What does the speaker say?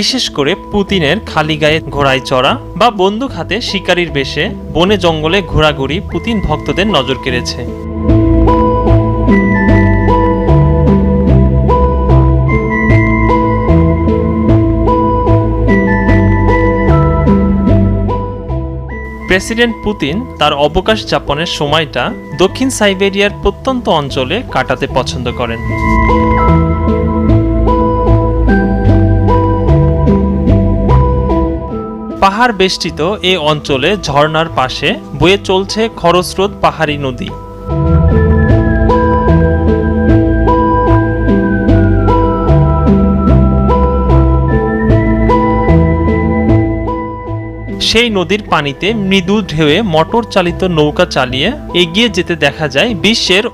বিশেষ করে পুতিনের খালি গায়ে ঘোড়ায় চড়া বা বন্দুক হাতে শিকারীর বেশে বনে জঙ্গলে ঘোরাঘুরি পুতিন ভক্তদের নজর কেড়েছে। প্রেসিডেন্ট পুতিন তার অবকাশ যাপনের সময়টা দক্ষিণ সাইবেরিয়ার প্রত্যন্ত অঞ্চলে কাটাতে পছন্দ করেন। পাহাড় বেষ্টিত এই অঞ্চলে ঝর্ণার পাশে বয়ে চলছে খরস্রোত পাহাড়ি নদী। সেই নদীর পানিতে মৃদু ঢেউয়ে মোটর চালিত নৌকা চালিয়ে এগিয়ে যেতে দেখা যায় বিশ্বের